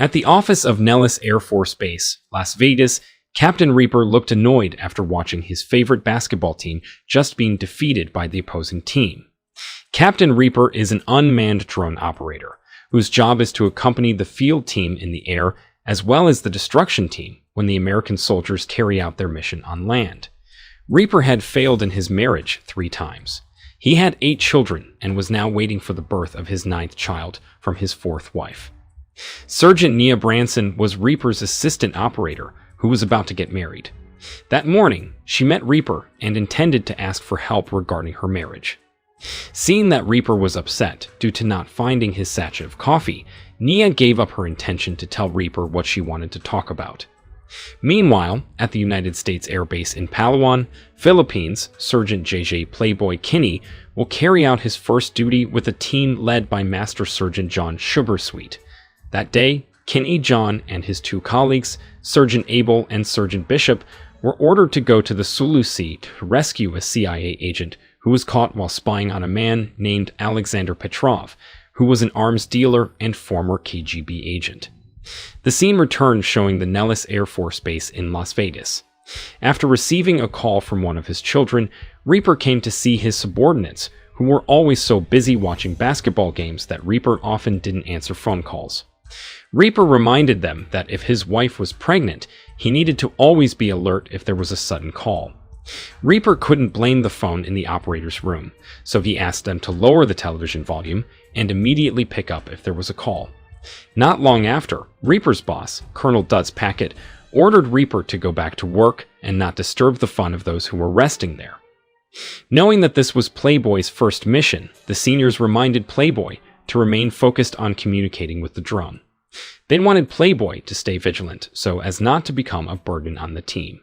At the office of Nellis Air Force Base, Las Vegas, Captain Reaper looked annoyed after watching his favorite basketball team just being defeated by the opposing team. Captain Reaper is an unmanned drone operator, whose job is to accompany the field team in the air as well as the destruction team when the American soldiers carry out their mission on land. Reaper had failed in his marriage 3 times. He had 8 children and was now waiting for the birth of his 9th child from his 4th wife. Sergeant Nia Branson was Reaper's assistant operator who was about to get married. That morning, she met Reaper and intended to ask for help regarding her marriage. Seeing that Reaper was upset due to not finding his sachet of coffee, Nia gave up her intention to tell Reaper what she wanted to talk about. Meanwhile, at the United States Air Base in Palawan, Philippines, Sergeant J.J. Playboy Kinney will carry out his first duty with a team led by Master Sergeant John Sugarsweet. That day, Kinney John and his 2 colleagues, Sergeant Abel and Sergeant Bishop, were ordered to go to the Sulu Sea to rescue a CIA agent who was caught while spying on a man named Alexander Petrov, who was an arms dealer and former KGB agent. The scene returned showing the Nellis Air Force Base in Las Vegas. After receiving a call from one of his children, Reaper came to see his subordinates, who were always so busy watching basketball games that Reaper often didn't answer phone calls. Reaper reminded them that if his wife was pregnant, he needed to always be alert if there was a sudden call. Reaper couldn't blame the phone in the operator's room, so he asked them to lower the television volume and immediately pick up if there was a call. Not long after, Reaper's boss, Colonel Dutz Packett, ordered Reaper to go back to work and not disturb the fun of those who were resting there. Knowing that this was Playboy's first mission, the seniors reminded Playboy to remain focused on communicating with the drone. They wanted Playboy to stay vigilant so as not to become a burden on the team.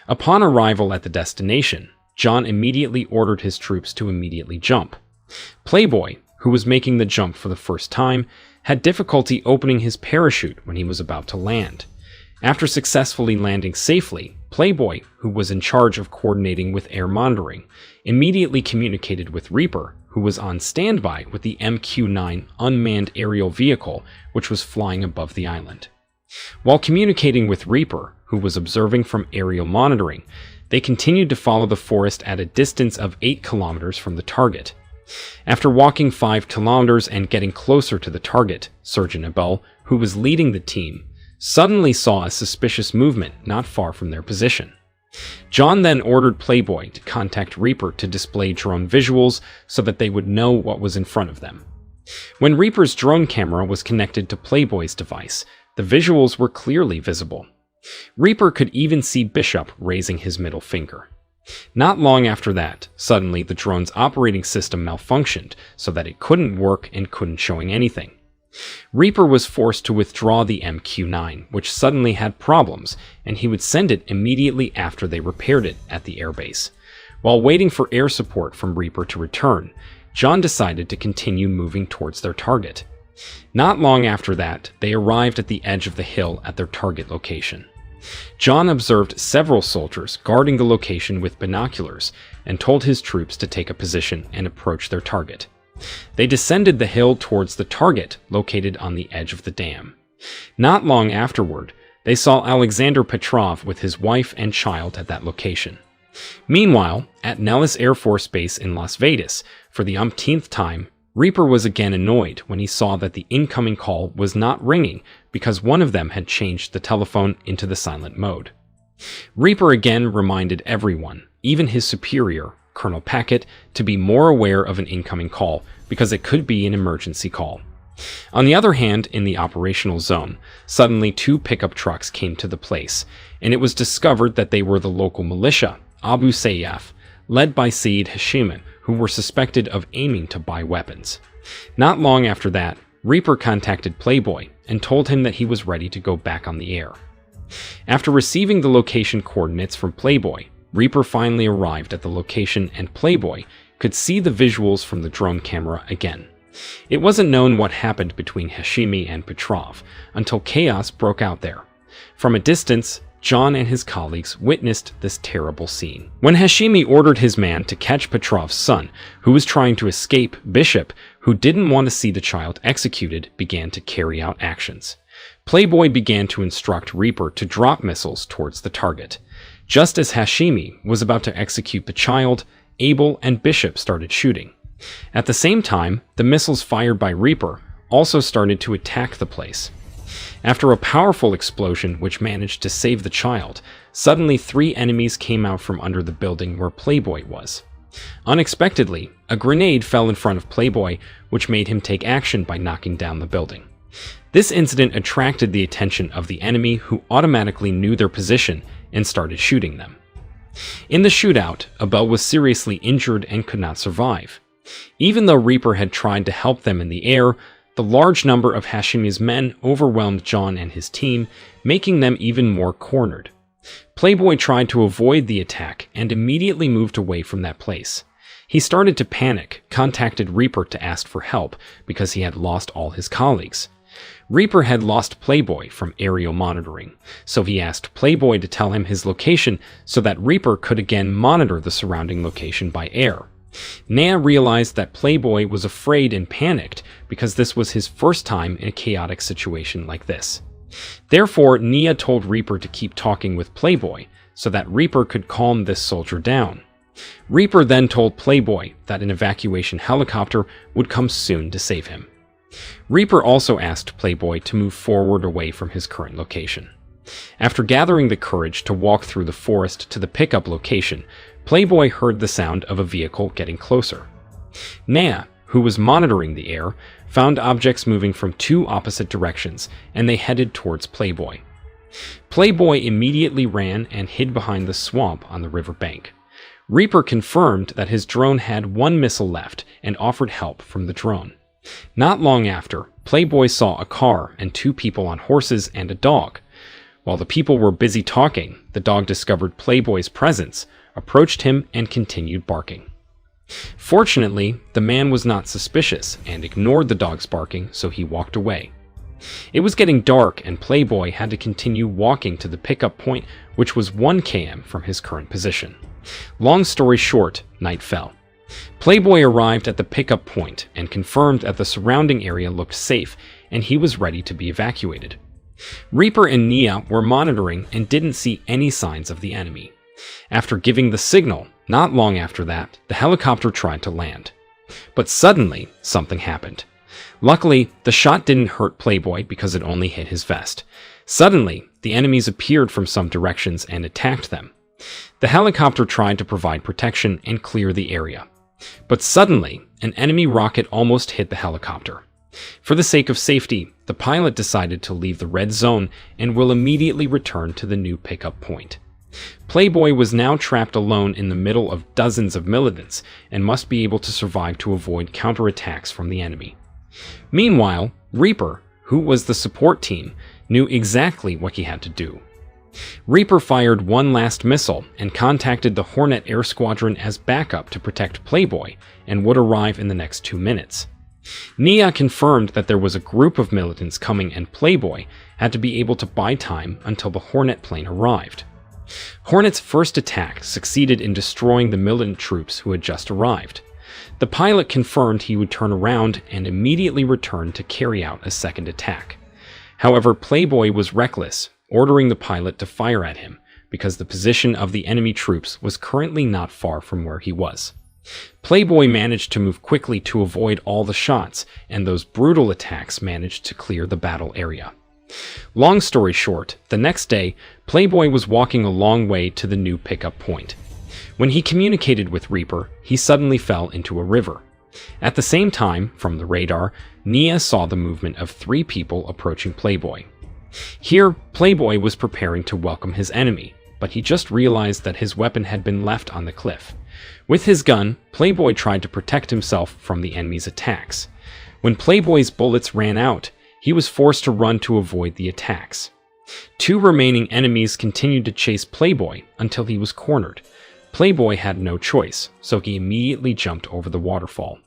Upon arrival at the destination, John immediately ordered his troops to immediately jump. Playboy, who was making the jump for the first time, had difficulty opening his parachute when he was about to land. After successfully landing safely, Playboy, who was in charge of coordinating with air monitoring, immediately communicated with Reaper, who was on standby with the MQ-9 unmanned aerial vehicle which was flying above the island. While communicating with Reaper, who was observing from aerial monitoring, they continued to follow the forest at a distance of 8 kilometers from the target. After walking 5 kilometers and getting closer to the target, Sergeant Abel, who was leading the team, suddenly saw a suspicious movement not far from their position. John then ordered Playboy to contact Reaper to display drone visuals so that they would know what was in front of them. When Reaper's drone camera was connected to Playboy's device, the visuals were clearly visible. Reaper could even see Bishop raising his middle finger. Not long after that, suddenly the drone's operating system malfunctioned so that it couldn't work and couldn't showing anything. Reaper was forced to withdraw the MQ-9, which suddenly had problems, and he would send it immediately after they repaired it at the airbase. While waiting for air support from Reaper to return, John decided to continue moving towards their target. Not long after that, they arrived at the edge of the hill at their target location. John observed several soldiers guarding the location with binoculars and told his troops to take a position and approach their target. They descended the hill towards the target located on the edge of the dam. Not long afterward, they saw Alexander Petrov with his wife and child at that location. Meanwhile, at Nellis Air Force Base in Las Vegas, for the umpteenth time, Reaper was again annoyed when he saw that the incoming call was not ringing because one of them had changed the telephone into the silent mode. Reaper again reminded everyone, even his superior, Colonel Packett, to be more aware of an incoming call because it could be an emergency call. On the other hand, in the operational zone, suddenly 2 pickup trucks came to the place, and it was discovered that they were the local militia, Abu Sayyaf, led by Saeed Hashimi, who were suspected of aiming to buy weapons. Not long after that, Reaper contacted Playboy and told him that he was ready to go back on the air. After receiving the location coordinates from Playboy, Reaper finally arrived at the location and Playboy could see the visuals from the drone camera again. It wasn't known what happened between Hashimi and Petrov until chaos broke out there. From a distance, John and his colleagues witnessed this terrible scene. When Hashimi ordered his man to catch Petrov's son, who was trying to escape, Bishop, who didn't want to see the child executed, began to carry out actions. Playboy began to instruct Reaper to drop missiles towards the target. Just as Hashimi was about to execute the child, Abel and Bishop started shooting. At the same time, the missiles fired by Reaper also started to attack the place. After a powerful explosion which managed to save the child, suddenly 3 enemies came out from under the building where Playboy was. Unexpectedly, a grenade fell in front of Playboy, which made him take action by knocking down the building. This incident attracted the attention of the enemy, who automatically knew their position and started shooting them. In the shootout, Abel was seriously injured and could not survive. Even though Reaper had tried to help them in the air, the large number of Hashimi's men overwhelmed John and his team, making them even more cornered. Playboy tried to avoid the attack and immediately moved away from that place. He started to panic, contacted Reaper to ask for help because he had lost all his colleagues. Reaper had lost Playboy from aerial monitoring, so he asked Playboy to tell him his location so that Reaper could again monitor the surrounding location by air. Nea realized that Playboy was afraid and panicked because this was his first time in a chaotic situation like this. Therefore, Nea told Reaper to keep talking with Playboy so that Reaper could calm this soldier down. Reaper then told Playboy that an evacuation helicopter would come soon to save him. Reaper also asked Playboy to move forward away from his current location. After gathering the courage to walk through the forest to the pickup location, Playboy heard the sound of a vehicle getting closer. Nea, who was monitoring the air, found objects moving from 2 opposite directions, and they headed towards Playboy. Playboy immediately ran and hid behind the swamp on the river bank. Reaper confirmed that his drone had 1 missile left and offered help from the drone. Not long after, Playboy saw a car and 2 people on horses and a dog. While the people were busy talking, the dog discovered Playboy's presence, approached him, and continued barking. Fortunately, the man was not suspicious and ignored the dog's barking, so he walked away. It was getting dark and Playboy had to continue walking to the pickup point, which was 1 km from his current position. Long story short, night fell. Playboy arrived at the pickup point and confirmed that the surrounding area looked safe and he was ready to be evacuated. Reaper and Nea were monitoring and didn't see any signs of the enemy. After giving the signal, not long after that, the helicopter tried to land. But suddenly, something happened. Luckily, the shot didn't hurt Playboy because it only hit his vest. Suddenly, the enemies appeared from some directions and attacked them. The helicopter tried to provide protection and clear the area. But suddenly, an enemy rocket almost hit the helicopter. For the sake of safety, the pilot decided to leave the red zone and will immediately return to the new pickup point. Playboy was now trapped alone in the middle of dozens of militants and must be able to survive to avoid counterattacks from the enemy. Meanwhile, Reaper, who was the support team, knew exactly what he had to do. Reaper fired 1 last missile and contacted the Hornet Air Squadron as backup to protect Playboy and would arrive in the next 2 minutes. Nea confirmed that there was a group of militants coming and Playboy had to be able to buy time until the Hornet plane arrived. Hornet's first attack succeeded in destroying the militant troops who had just arrived. The pilot confirmed he would turn around and immediately return to carry out a second attack. However, Playboy was reckless, ordering the pilot to fire at him because the position of the enemy troops was currently not far from where he was. Playboy managed to move quickly to avoid all the shots, and those brutal attacks managed to clear the battle area. Long story short, the next day, Playboy was walking a long way to the new pickup point. When he communicated with Reaper, he suddenly fell into a river. At the same time, from the radar, Nea saw the movement of 3 people approaching Playboy. Here, Playboy was preparing to welcome his enemy, but he just realized that his weapon had been left on the cliff. With his gun, Playboy tried to protect himself from the enemy's attacks. When Playboy's bullets ran out, he was forced to run to avoid the attacks. 2 remaining enemies continued to chase Playboy until he was cornered. Playboy had no choice, so he immediately jumped over the waterfall.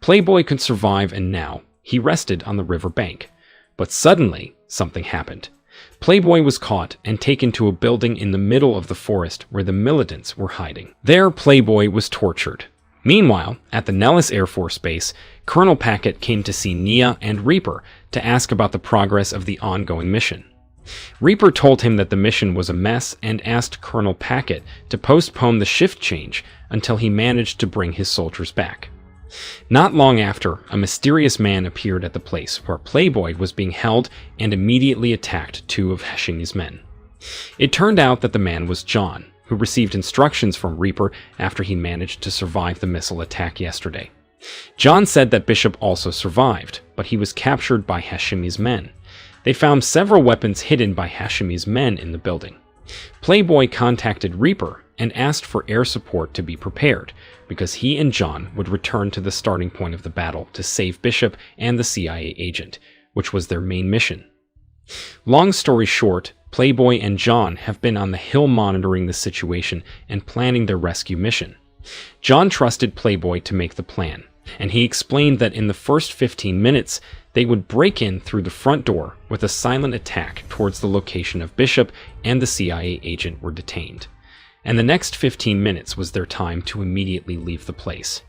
Playboy could survive, and now he rested on the river bank. But suddenly, something happened. Playboy was caught and taken to a building in the middle of the forest where the militants were hiding. There, Playboy was tortured. Meanwhile, at the Nellis Air Force Base, Colonel Packett came to see Nia and Reaper to ask about the progress of the ongoing mission. Reaper told him that the mission was a mess and asked Colonel Packett to postpone the shift change until he managed to bring his soldiers back. Not long after, a mysterious man appeared at the place where Playboy was being held and immediately attacked 2 of Hashimi's men. It turned out that the man was John, who received instructions from Reaper after he managed to survive the missile attack yesterday. John said that Bishop also survived, but he was captured by Hashimi's men. They found several weapons hidden by Hashimi's men in the building. Playboy contacted Reaper and asked for air support to be prepared, because he and John would return to the starting point of the battle to save Bishop and the CIA agent, which was their main mission. Long story short, Playboy and John have been on the hill monitoring the situation and planning their rescue mission. John trusted Playboy to make the plan, and he explained that in the first 15 minutes, they would break in through the front door with a silent attack towards the location of Bishop and the CIA agent were detained. And the next 15 minutes was their time to immediately leave the place.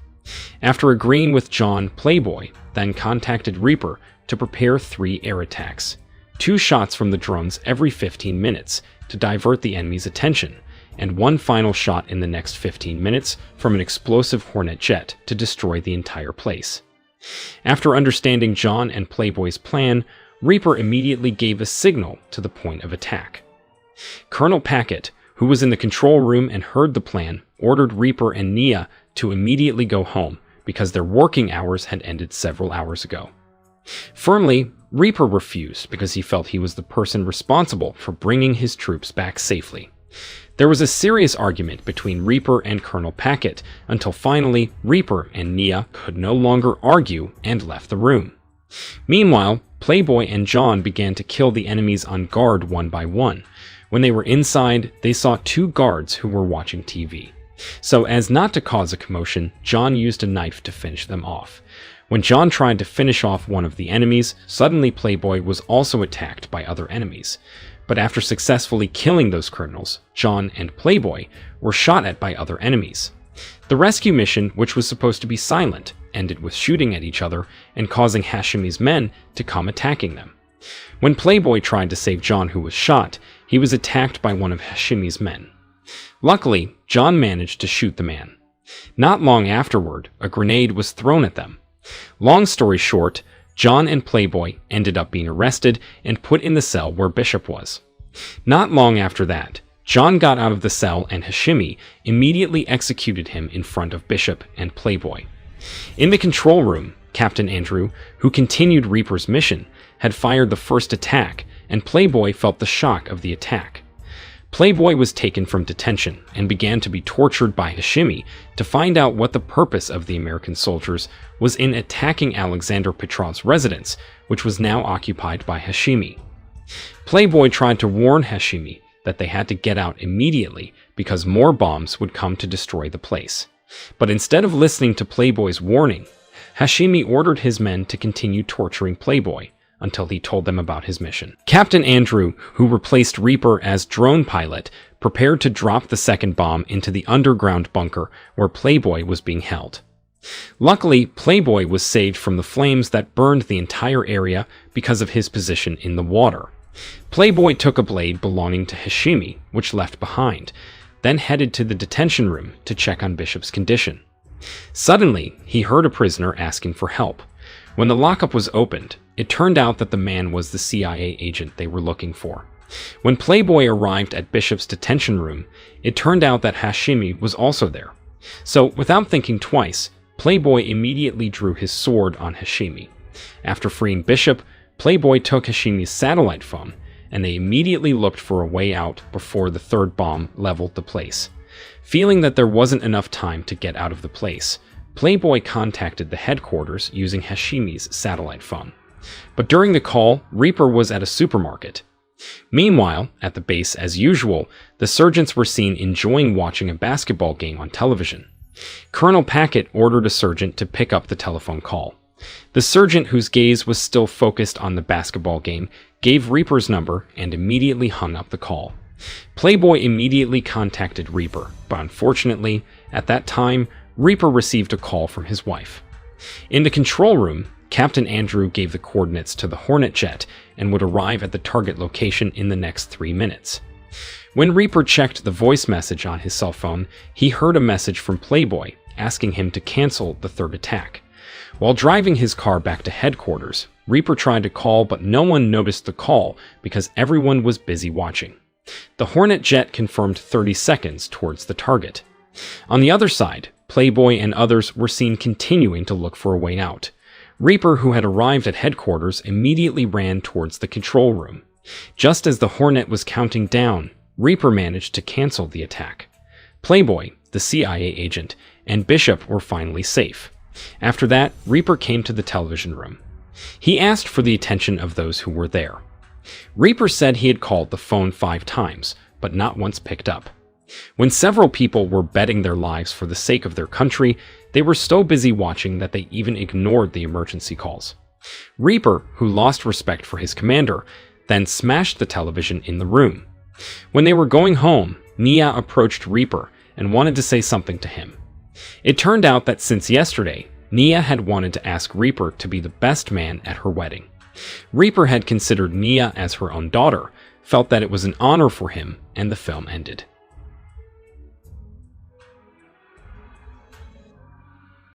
After agreeing with John, Playboy then contacted Reaper to prepare 3 air attacks, 2 shots from the drones every 15 minutes to divert the enemy's attention, and 1 final shot in the next 15 minutes from an explosive Hornet jet to destroy the entire place. After understanding John and Playboy's plan, Reaper immediately gave a signal to the point of attack. Colonel Packett, who was in the control room and heard the plan, ordered Reaper and Nia to immediately go home because their working hours had ended several hours ago. Firmly, Reaper refused because he felt he was the person responsible for bringing his troops back safely. There was a serious argument between Reaper and Colonel Packett until finally Reaper and Nia could no longer argue and left the room. Meanwhile, Playboy and John began to kill the enemies on guard one by one. When they were inside, they saw 2 guards who were watching TV. So as not to cause a commotion, John used a knife to finish them off. When John tried to finish off one of the enemies, suddenly Playboy was also attacked by other enemies. But after successfully killing those criminals, John and Playboy were shot at by other enemies. The rescue mission, which was supposed to be silent, ended with shooting at each other and causing Hashimi's men to come attacking them. When Playboy tried to save John, who was shot, he was attacked by one of Hashimi's men. Luckily, John managed to shoot the man. Not long afterward, a grenade was thrown at them. Long story short, John and Playboy ended up being arrested and put in the cell where Bishop was. Not long after that, John got out of the cell and Hashimi immediately executed him in front of Bishop and Playboy. In the control room, Captain Andrew, who continued Reaper's mission, had fired the first attack, and Playboy felt the shock of the attack. Playboy was taken from detention and began to be tortured by Hashimi to find out what the purpose of the American soldiers was in attacking Alexander Petrov's residence, which was now occupied by Hashimi. Playboy tried to warn Hashimi that they had to get out immediately because more bombs would come to destroy the place. But instead of listening to Playboy's warning, Hashimi ordered his men to continue torturing Playboy until he told them about his mission. Captain Andrew, who replaced Reaper as drone pilot, prepared to drop the second bomb into the underground bunker where Playboy was being held. Luckily, Playboy was saved from the flames that burned the entire area because of his position in the water. Playboy took a blade belonging to Hashimi, which left behind, then headed to the detention room to check on Bishop's condition. Suddenly, he heard a prisoner asking for help. When the lockup was opened, it turned out that the man was the CIA agent they were looking for. When Playboy arrived at Bishop's detention room, it turned out that Hashimi was also there. So, without thinking twice, Playboy immediately drew his sword on Hashimi. After freeing Bishop, Playboy took Hashimi's satellite phone, and they immediately looked for a way out before the third bomb leveled the place. Feeling that there wasn't enough time to get out of the place, Playboy contacted the headquarters using Hashimi's satellite phone. But during the call, Reaper was at a supermarket. Meanwhile, at the base as usual, the sergeants were seen enjoying watching a basketball game on television. Colonel Packett ordered a sergeant to pick up the telephone call. The sergeant, whose gaze was still focused on the basketball game, gave Reaper's number and immediately hung up the call. Playboy immediately contacted Reaper, but unfortunately, at that time, Reaper received a call from his wife. In the control room, Captain Andrew gave the coordinates to the Hornet jet and would arrive at the target location in the next 3 minutes. When Reaper checked the voice message on his cell phone, he heard a message from Playboy asking him to cancel the third attack. While driving his car back to headquarters, Reaper tried to call, but no one noticed the call because everyone was busy watching. The Hornet jet confirmed 30 seconds towards the target. On the other side, Playboy and others were seen continuing to look for a way out. Reaper, who had arrived at headquarters, immediately ran towards the control room. Just as the Hornet was counting down, Reaper managed to cancel the attack. Playboy, the CIA agent, and Bishop were finally safe. After that, Reaper came to the television room. He asked for the attention of those who were there. Reaper said he had called the phone 5 times, but not once picked up. When several people were betting their lives for the sake of their country, they were so busy watching that they even ignored the emergency calls. Reaper, who lost respect for his commander, then smashed the television in the room. When they were going home, Nia approached Reaper and wanted to say something to him. It turned out that since yesterday, Nia had wanted to ask Reaper to be the best man at her wedding. Reaper had considered Nia as her own daughter, felt that it was an honor for him, and the film ended.